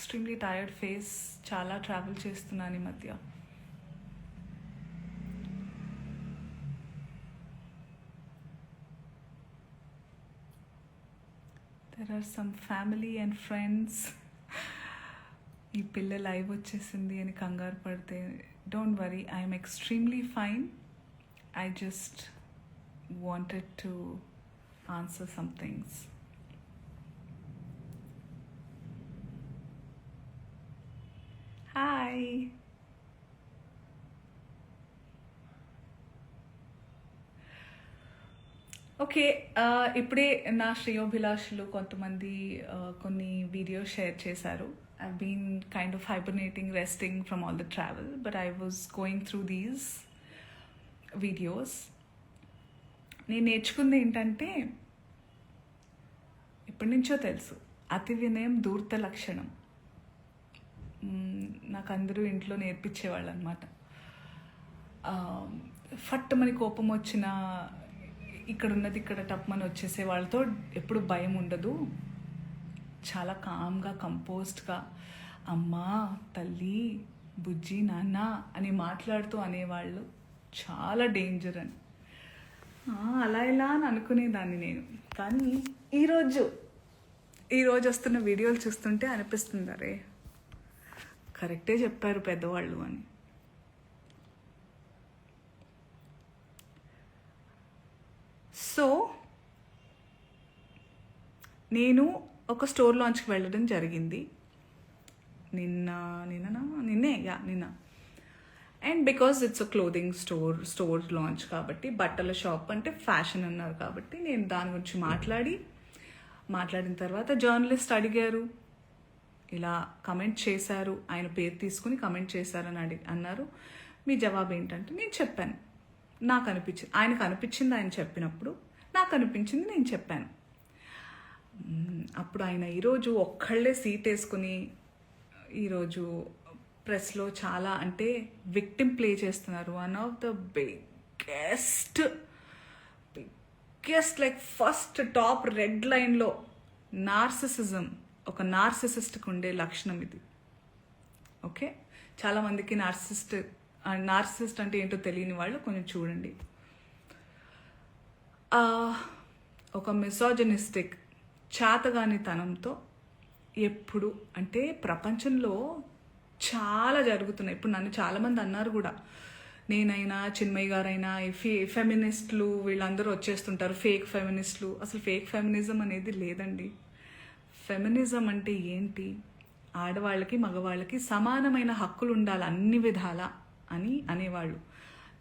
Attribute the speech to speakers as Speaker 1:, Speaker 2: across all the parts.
Speaker 1: Extremely tired face. చాలా travel చేస్తున్నాను ఈ మధ్య. There are some family and friends. ఈ పిల్ల లైవ్ వచ్చేసింది అని కంగారు పడితే don't worry, I'm extremely fine. I just wanted to answer some things. Hi. Okay, ఇప్పుడే నా శ్రేయోభిలాషులు కొంతమంది కొన్ని వీడియోస్ షేర్ చేశారు. I've been kind of hibernating, resting from all the travel, but I was going through these videos. నేను నేర్చుకుంది ఏంటంటే, ఎప్పటి నుంచో తెలుసు, అతి వినయం ధూర్త లక్షణం. నాకు అందరూ ఇంట్లో నేర్పించేవాళ్ళు అనమాట. ఫట్టుమని కోపం వచ్చినా ఇక్కడ ఉన్నది ఇక్కడ టప్మని వచ్చేసే వాళ్ళతో ఎప్పుడు భయం ఉండదు. చాలా కామ్గా, కంపోజ్డ్గా అమ్మా, తల్లి, బుజ్జి, నాన్న అని మాట్లాడుతూ అనేవాళ్ళు చాలా డేంజర్ అని. అలా ఇలా అని అనుకునేదాన్ని నేను. కానీ ఈరోజు వస్తున్న వీడియోలు చూస్తుంటే అనిపిస్తుంది, అరే కరెక్టే చెప్పారు పెద్దవాళ్ళు అని. సో నేను ఒక స్టోర్ లాంచ్కి వెళ్ళడం జరిగింది నిన్న. And because it's a clothing store launch కాబట్టి, బట్టల షాప్ అంటే ఫ్యాషన్ అన్నారు కాబట్టి, నేను దాని గురించి మాట్లాడిన తర్వాత జర్నలిస్ట్ అడిగారు, ఇలా కమెంట్ చేశారు, ఆయన పేరు తీసుకుని కమెంట్ చేశారని అన్నారు. మీ జవాబు ఏంటంటే నేను చెప్పాను. నాకు అనిపించింది, ఆయనకు అనిపించింది ఆయన చెప్పినప్పుడు, నాకు అనిపించింది నేను చెప్పాను. అప్పుడు ఆయన ఈరోజు ఒక్కళ్ళే సీట్ వేసుకుని ఈరోజు ప్రెస్లో చాలా అంటే విక్టిమ్ ప్లే చేస్తున్నారు. One of the biggest like first top red లైన్లో నార్సిసిజం, ఒక నార్సిసిస్ట్కి ఉండే లక్షణం ఇది. ఓకే, చాలామందికి నార్సిసిస్ట్ అంటే ఏంటో తెలియని వాళ్ళు కొంచెం చూడండి. ఒక మిసోజనిస్టిక్ చాతగానితనంతో ఎప్పుడు అంటే ప్రపంచంలో చాలా జరుగుతున్నాయి. ఇప్పుడు నన్ను చాలామంది అన్నారు కూడా, నేనైనా చిన్మయ్య గారైనా ఫెమినిస్టులు వీళ్ళందరూ వచ్చేస్తుంటారు, ఫేక్ ఫెమినిస్టులు. అసలు ఫేక్ ఫెమినిజం అనేది లేదండి. ఫెమినిజం అంటే ఏంటి? ఆడవాళ్ళకి మగవాళ్ళకి సమానమైన హక్కులు ఉండాలి అన్ని విధాలా అని అనేవాళ్ళు.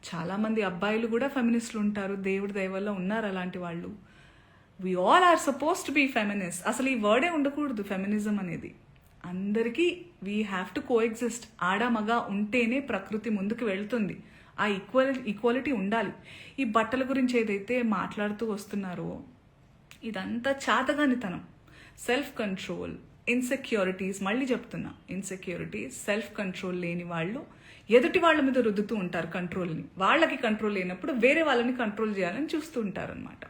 Speaker 1: చాలామంది అబ్బాయిలు కూడా ఫెమినిస్టులు ఉంటారు, దేవుడి దయ వల్ల ఉన్నారు అలాంటి వాళ్ళు. We all are suppose to be feminist. అసలు ఈ వర్డే ఉండకూడదు ఫెమినిజం అనేది. అందరికీ we have to coexist. ఆడ మగ ఉంటేనే ప్రకృతి ముందుకు వెళ్తుంది. ఆ ఈక్వాలిటీ ఉండాలి. ఈ బట్టల గురించి ఏదైతే మాట్లాడుతూ వస్తున్నారో ఇదంతా చాతగానితనం, సెల్ఫ్ కంట్రోల్, ఇన్సెక్యూరిటీస్. మళ్ళీ చెప్తున్నా, ఇన్సెక్యూరిటీస్, సెల్ఫ్ కంట్రోల్ లేని వాళ్ళు ఎదుటి వాళ్ళ మీద రుద్దుతూ ఉంటారు కంట్రోల్ని. వాళ్ళకి కంట్రోల్ లేనప్పుడు వేరే వాళ్ళని కంట్రోల్ చేయాలని చూస్తూ ఉంటారు అనమాట.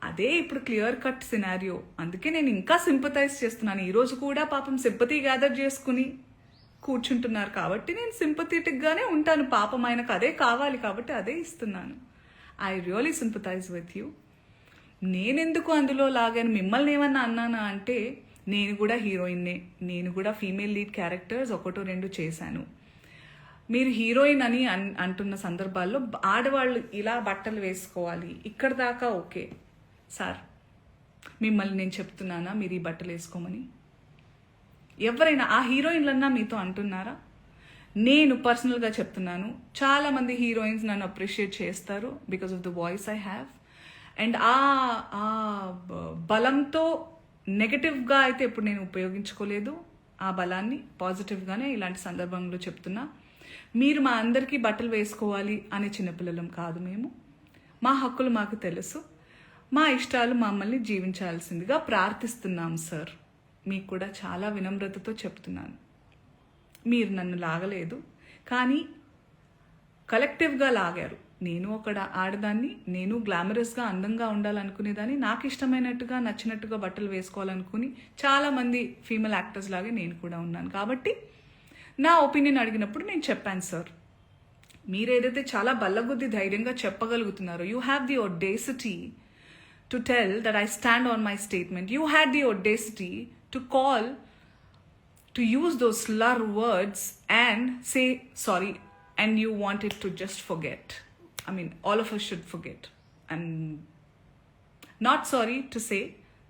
Speaker 1: అదే ఇప్పుడు క్లియర్ కట్ సినారియో. అందుకే నేను ఇంకా సింపథైజ్ చేస్తున్నాను. ఈరోజు కూడా పాపం సింపతి గ్యాదర్ చేసుకుని కూర్చుంటున్నారు కాబట్టి నేను సింపథెటిక్గానే ఉంటాను. పాపం ఆయనకు అదే కావాలి కాబట్టి అదే ఇస్తున్నాను. I really sympathise with you. నేనెందుకు అందులో లాగాను, మిమ్మల్ని ఏమన్నా అన్నానా అంటే, నేను కూడా హీరోయిన్నే, నేను కూడా ఫీమేల్ లీడ్ క్యారెక్టర్స్ 1-2 చేశాను. మీరు హీరోయిన్ అని అంటున్న సందర్భాల్లో ఆడవాళ్ళు ఇలా బట్టలు వేసుకోవాలి, ఇక్కడ దాకా ఓకే సార్. మిమ్మల్ని నేను చెప్తున్నానా మీరు ఈ బట్టలు వేసుకోమని? ఎవరైనా ఆ హీరోయిన్లన్నా మీతో అంటున్నారా? నేను పర్సనల్గా చెప్తున్నాను, చాలామంది హీరోయిన్స్ నన్ను అప్రిషియేట్ చేస్తారు because of the voice I have. And ఆ బలంతో నెగటివ్గా అయితే ఇప్పుడు నేను ఉపయోగించుకోలేదు. ఆ బలాన్ని పాజిటివ్గానే ఇలాంటి సందర్భంలో చెప్తున్నా. మీరు మా అందరికీ బట్టలు వేసుకోవాలి అనే చిన్నపిల్లలం కాదు మేము. మా హక్కులు మాకు తెలుసు, మా ఇష్టాలు మమ్మల్ని జీవించాల్సిందిగా ప్రార్థిస్తున్నాం సార్. మీకు కూడా చాలా వినమ్రతతో చెప్తున్నాను. మీరు నన్ను లాగలేదు, కానీ కలెక్టివ్గా లాగారు. నేను ఒక ఆడదాన్ని, నేను గ్లామరస్గా అందంగా ఉండాలనుకునేదాన్ని, నాకు ఇష్టమైనట్టుగా నచ్చినట్టుగా బట్టలు వేసుకోవాలనుకుని చాలామంది ఫీమేల్ యాక్టర్స్ లాగే నేను కూడా ఉన్నాను. కాబట్టి నా ఒపీనియన్ అడిగినప్పుడు నేను చెప్పాను సార్. మీరు ఏదైతే చాలా బల్లగుద్ది ధైర్యంగా చెప్పగలుగుతున్నారో, you have the audacity to tell that I stand on my statement. You had the audacity to call, to use those slur words and say sorry, and you wanted to just forget. I mean, all of us should forget. I'm not sorry to say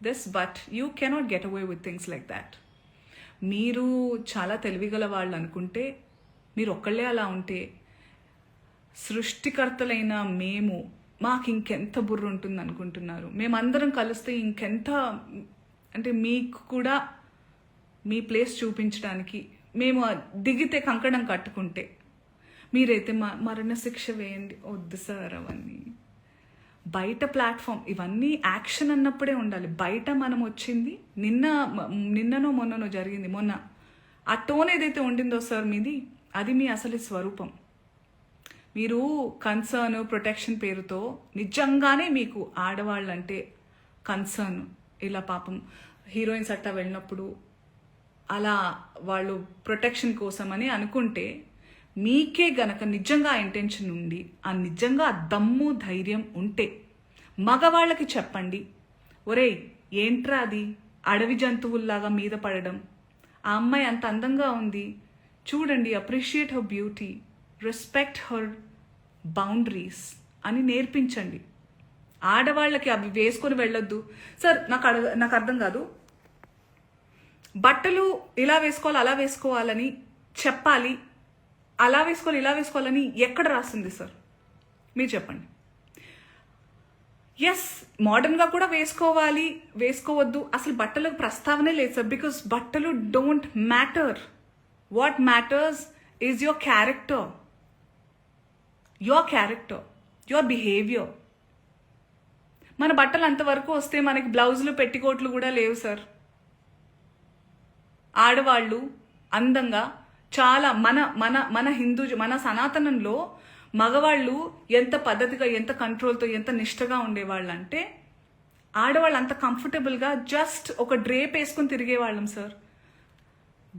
Speaker 1: this, but you cannot get away with things like that. మీరు చాలా తెలివిగల వాళ్ళు అనుకుంటే, మీరు ఒక్కళ్ళే అలా ఉంటే, సృష్టికర్తలైన మేము మాకు ఇంకెంత బుర్ర ఉంటుంది అనుకుంటున్నారు? మేమందరం కలిస్తే ఇంకెంత, అంటే మీకు కూడా మీ ప్లేస్ చూపించడానికి మేము దిగితే కంకణం కట్టుకుంటే, మీరైతే మరణశిక్ష వేయండి. వద్దు సార్ అవన్నీ. బయట ప్లాట్ఫామ్ ఇవన్నీ యాక్షన్ అన్నప్పుడే ఉండాలి. బయట మనం వచ్చింది నిన్ననో మొన్ననో జరిగింది. మొన్న ఆ టోన్ ఏదైతే ఉండిందో సార్ మీది, అది మీ అసలు స్వరూపం. మీరు కన్సర్న్, ప్రొటెక్షన్ పేరుతో నిజంగానే మీకు ఆడవాళ్ళంటే కన్సర్న్, ఇలా పాపం హీరోయిన్స్ అట్టా వెళ్ళినప్పుడు అలా వాళ్ళు ప్రొటెక్షన్ కోసం అని అనుకుంటే, మీకే గనక నిజంగా ఇంటెన్షన్ ఉండి, ఆ నిజంగా దమ్ము ధైర్యం ఉంటే మగవాళ్ళకి చెప్పండి, ఒరేయ్ ఏంట్రా అది అడవి జంతువుల్లాగా మీద పడడం, ఆ అమ్మాయి అంత అందంగా ఉంది చూడండి, appreciate her beauty, respect her boundaries అని నేర్పించండి. ఆడవాళ్ళకి అవి వేసుకొని వెళ్ళొద్దు సార్. నాకు అర్థం కాదు, బట్టలు ఇలా వేసుకోవాలి అలా వేసుకోవాలని చెప్పాలి, అలా వేసుకోవాలి ఇలా వేసుకోవాలని ఎక్కడ రాసింది సార్? మీరు చెప్పండి. ఎస్, మోడర్న్గా కూడా వేసుకోవాలి, వేసుకోవద్దు, అసలు బట్టలకు ప్రస్తావనే లేదు సార్. బికాస్ బట్టలు don't matter. What matters is your character, your behaviour. మన బట్టలు అంతవరకు వస్తే మనకి బ్లౌజులు, పెట్టికోట్లు కూడా లేవు సార్. ఆడవాళ్ళు అందంగా చాలా మన మన మన మన సనాతనంలో మగవాళ్ళు ఎంత పద్ధతిగా, ఎంత కంట్రోల్తో, ఎంత నిష్టగా ఉండేవాళ్ళు అంటే, ఆడవాళ్ళు అంత కంఫర్టబుల్గా జస్ట్ ఒక డ్రేప్ వేసుకొని తిరిగేవాళ్ళం సార్.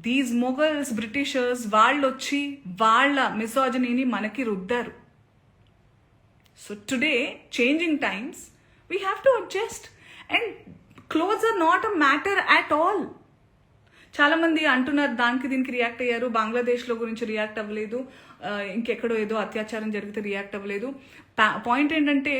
Speaker 1: దీస్ మొఘల్స్, బ్రిటిషర్స్ వాళ్ళు వచ్చి వాళ్ళ మిసాజినీని మనకి రుద్దారు. So today changing times, we have to adjust, and clothes are not a matter at all. చాలామంది అంటున్నారు దానికి దీనికి రియాక్ట్ అయ్యారు, బంగ్లాదేశ్లో గురించి రియాక్ట్ అవ్వలేదు, ఇంకెక్కడో ఏదో అత్యాచారం జరిగితే రియాక్ట్ అవ్వలేదు. పాయింట్ ఏంటంటే,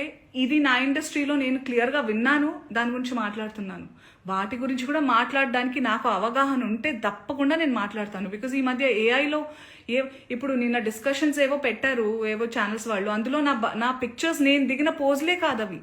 Speaker 1: ఇది నా ఇండస్ట్రీలో నేను క్లియర్గా విన్నాను, దాని గురించి మాట్లాడుతున్నాను. వాటి గురించి కూడా మాట్లాడడానికి నాకు అవగాహన ఉంటే తప్పకుండా నేను మాట్లాడతాను. బికాజ్ ఈ మధ్య ఏఐలో ఇప్పుడు నిన్న డిస్కషన్స్ ఏవో పెట్టారు ఏవో ఛానల్స్ వాళ్ళు, అందులో నా పిక్చర్స్ నేను దిగిన పోజ్లే కాదు అవి.